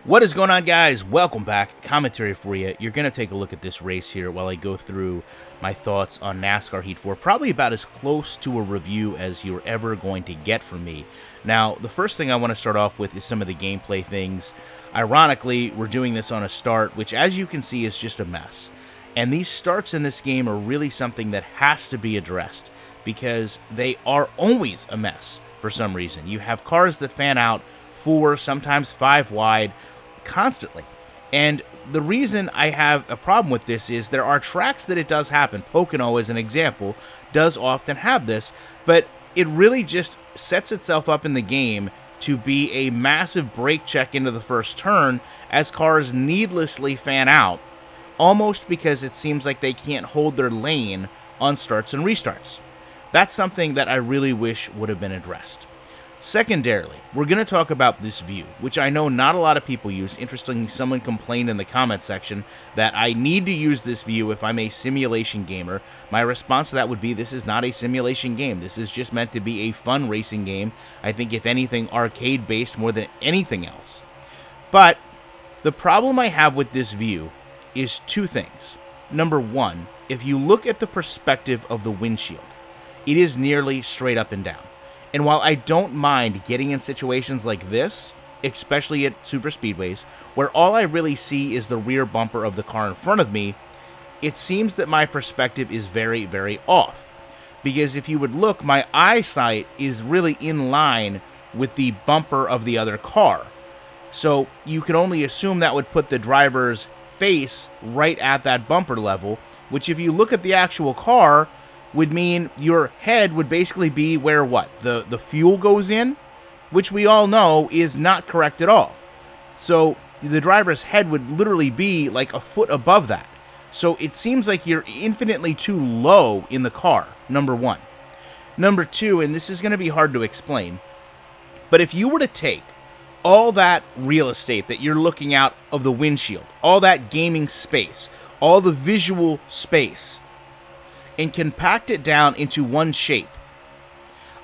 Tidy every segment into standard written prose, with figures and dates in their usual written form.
What is going on, guys? Welcome back. Commentary for you. You're going to take a look at this race here while I go through my thoughts on NASCAR Heat 4. Probably about as close to a review as you're ever going to get from me. Now, the first thing I want to start off with is some of the gameplay things. Ironically, we're doing this on a start, which as you can see is just a mess. And these starts in this game are really something that has to be addressed because they are always a mess for some reason. You have cars that fan out 4, sometimes 5 wide, constantly. And the reason I have a problem with this is there are tracks that it does happen. Pocono, as an example, does often have this, but it really just sets itself up in the game to be a massive brake check into the first turn as cars needlessly fan out, almost because it seems like they can't hold their lane on starts and restarts. That's something that I really wish would have been addressed. Secondarily, we're going to talk about this view, which I know not a lot of people use. Interestingly, someone complained in the comment section that I need to use this view if I'm a simulation gamer. My response to that would be this is not a simulation game. This is just meant to be a fun racing game. I think, if anything, arcade-based more than anything else. But the problem I have with this view is two things. Number one, if you look at the perspective of the windshield, it is nearly straight up and down. And while I don't mind getting in situations like this, especially at super speedways, where all I really see is the rear bumper of the car in front of me, it seems that my perspective is very, very off. Because if you would look, my eyesight is really in line with the bumper of the other car. So you can only assume that would put the driver's face right at that bumper level, which if you look at the actual car, would mean your head would basically be where what? The fuel goes in, which we all know is not correct at all. So the driver's head would literally be like a foot above that. So it seems like you're infinitely too low in the car, number one. Number two, and this is going to be hard to explain, but if you were to take all that real estate that you're looking out of the windshield, all that gaming space, all the visual space, and compact it down into one shape,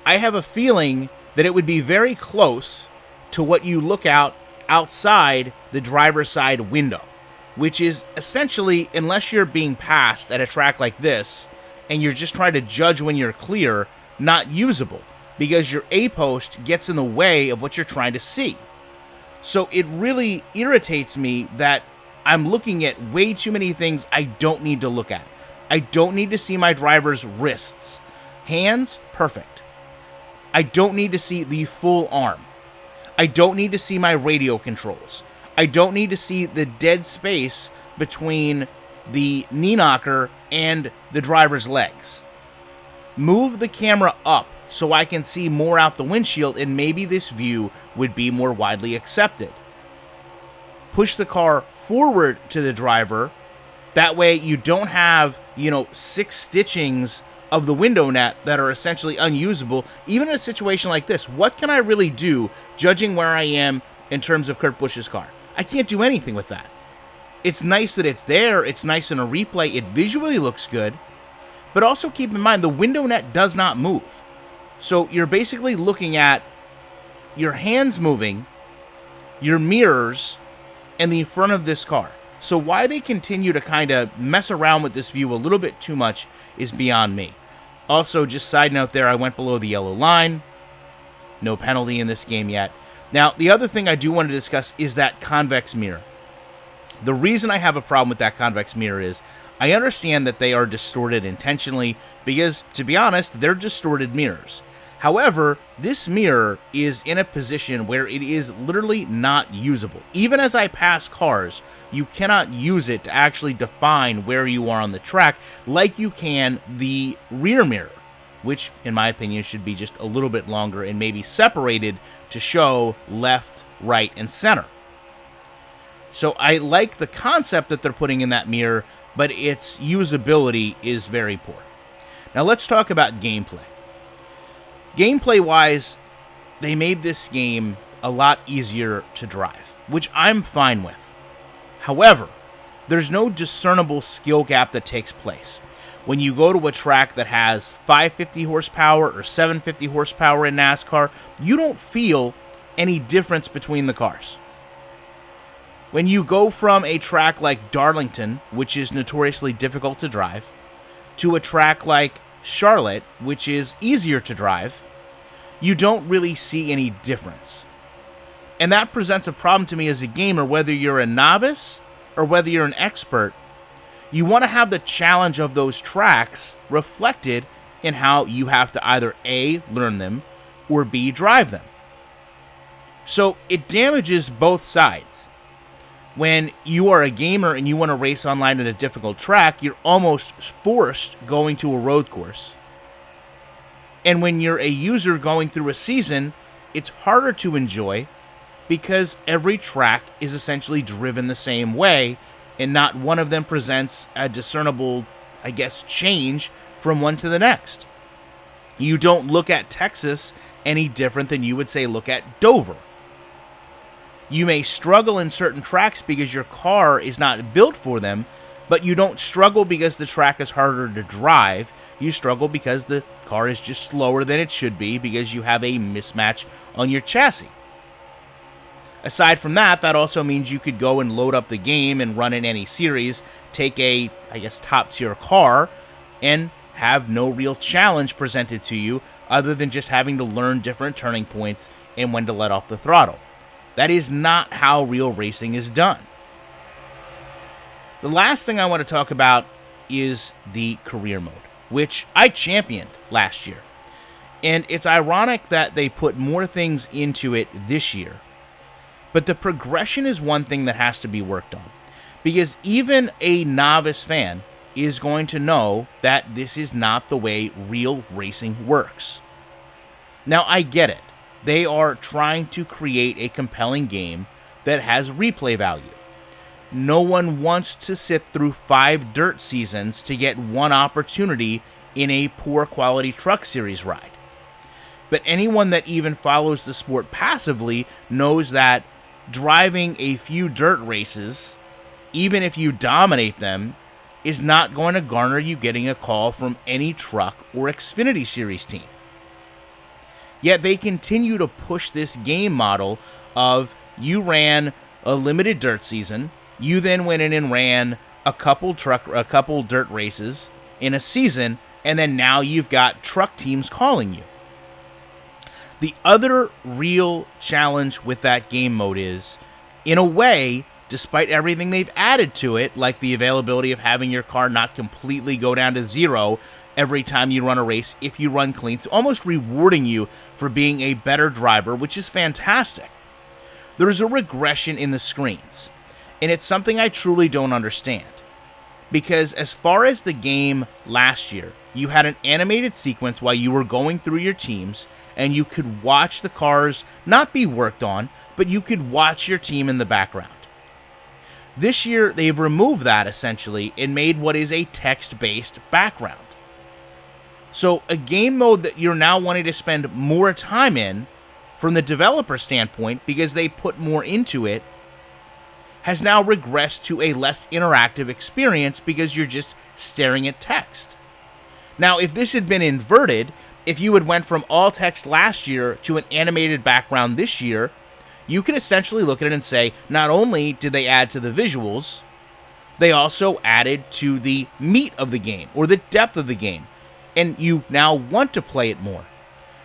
I have a feeling that it would be very close to what you look out outside the driver's side window, which is essentially, unless you're being passed at a track like this and you're just trying to judge when you're clear, not usable because your A-post gets in the way of what you're trying to see. So it really irritates me that I'm looking at way too many things I don't need to look at. I don't need to see my driver's wrists. Hands, perfect. I don't need to see the full arm. I don't need to see my radio controls. I don't need to see the dead space between the knee knocker and the driver's legs. Move the camera up so I can see more out the windshield, and maybe this view would be more widely accepted. Push the car forward to the driver. That way you don't have, 6 stitchings of the window net that are essentially unusable. Even in a situation like this, what can I really do judging where I am in terms of Kurt Busch's car? I can't do anything with that. It's nice that it's there. It's nice in a replay. It visually looks good. But also keep in mind, the window net does not move. So you're basically looking at your hands moving, your mirrors, and the front of this car. So why they continue to kind of mess around with this view a little bit too much is beyond me. Also, just side note there, I went below the yellow line. No penalty in this game yet. Now, the other thing I do want to discuss is that convex mirror. The reason I have a problem with that convex mirror is I understand that they are distorted intentionally because, to be honest, they're distorted mirrors. However, this mirror is in a position where it is literally not usable. Even as I pass cars, you cannot use it to actually define where you are on the track like you can the rear mirror, which, in my opinion, should be just a little bit longer and maybe separated to show left, right, and center. So I like the concept that they're putting in that mirror, but its usability is very poor. Now let's talk about gameplay. Gameplay-wise, they made this game a lot easier to drive, which I'm fine with. However, there's no discernible skill gap that takes place. When you go to a track that has 550 horsepower or 750 horsepower in NASCAR, you don't feel any difference between the cars. When you go from a track like Darlington, which is notoriously difficult to drive, to a track like Charlotte, which is easier to drive, you don't really see any difference. And that presents a problem to me as a gamer, whether you're a novice or whether you're an expert. You want to have the challenge of those tracks reflected in how you have to either A, learn them, or B, drive them. So it damages both sides. When you are a gamer and you want to race online at a difficult track, you're almost forced going to a road course. And when you're a user going through a season, it's harder to enjoy because every track is essentially driven the same way, and not one of them presents a discernible, change from one to the next. You don't look at Texas any different than you would say look at Dover. You may struggle in certain tracks because your car is not built for them, but you don't struggle because the track is harder to drive. You struggle because the car is just slower than it should be because you have a mismatch on your chassis. Aside from that, that also means you could go and load up the game and run in any series, take a, top-tier car, and have no real challenge presented to you other than just having to learn different turning points and when to let off the throttle. That is not how real racing is done. The last thing I want to talk about is the career mode, which I championed last year. And it's ironic that they put more things into it this year. But the progression is one thing that has to be worked on. Because even a novice fan is going to know that this is not the way real racing works. Now, I get it. They are trying to create a compelling game that has replay value. No one wants to sit through 5 dirt seasons to get one opportunity in a poor quality truck series ride. But anyone that even follows the sport passively knows that driving a few dirt races, even if you dominate them, is not going to garner you getting a call from any truck or Xfinity Series team. Yet they continue to push this game model of you ran a limited dirt season, you then went in and ran a couple dirt races in a season, and then now you've got truck teams calling you. The other real challenge with that game mode is, in a way, despite everything they've added to it, like the availability of having your car not completely go down to zero every time you run a race if you run clean, so almost rewarding you for being a better driver, which is fantastic. There's a regression in the screens, and it's something I truly don't understand. Because as far as the game last year, you had an animated sequence while you were going through your teams, and you could watch the cars not be worked on, but you could watch your team in the background. This year, they've removed that essentially and made what is a text-based background. So a game mode that you're now wanting to spend more time in, from the developer standpoint, because they put more into it, has now regressed to a less interactive experience because you're just staring at text. Now, if this had been inverted, if you had went from all text last year to an animated background this year, you can essentially look at it and say, not only did they add to the visuals, they also added to the meat of the game, or the depth of the game, and you now want to play it more.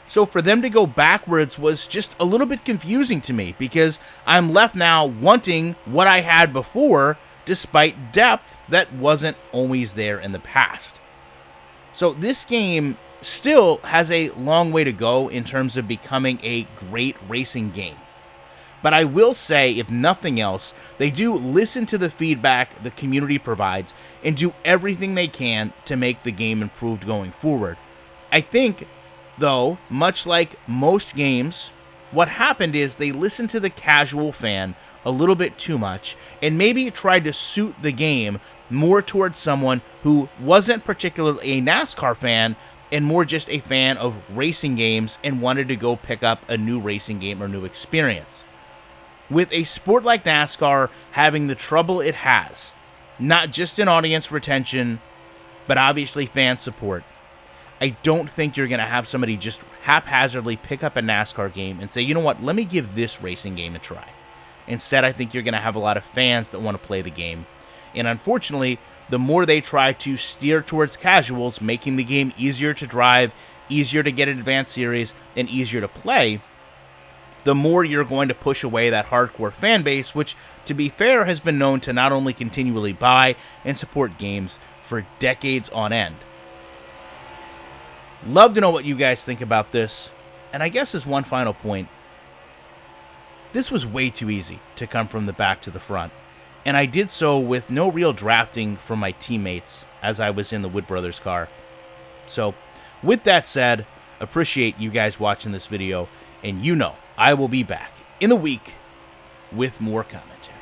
So for them to go backwards was just a little bit confusing to me, because I'm left now wanting what I had before, despite depth that wasn't always there in the past. So this game still has a long way to go in terms of becoming a great racing game. But I will say, if nothing else, they do listen to the feedback the community provides and do everything they can to make the game improved going forward. I think, though, much like most games, what happened is they listened to the casual fan a little bit too much and maybe tried to suit the game more towards someone who wasn't particularly a NASCAR fan and more just a fan of racing games and wanted to go pick up a new racing game or new experience. With a sport like NASCAR having the trouble it has, not just in audience retention, but obviously fan support, I don't think you're going to have somebody just haphazardly pick up a NASCAR game and say, you know what, let me give this racing game a try. Instead, I think you're going to have a lot of fans that want to play the game. And unfortunately, the more they try to steer towards casuals, making the game easier to drive, easier to get an advanced series, and easier to play, the more you're going to push away that hardcore fan base, which, to be fair, has been known to not only continually buy and support games for decades on end. Love to know what you guys think about this. And I guess as one final point, this was way too easy to come from the back to the front. And I did so with no real drafting from my teammates as I was in the Wood Brothers car. So, with that said, appreciate you guys watching this video, and you know I will be back in the week with more commentary.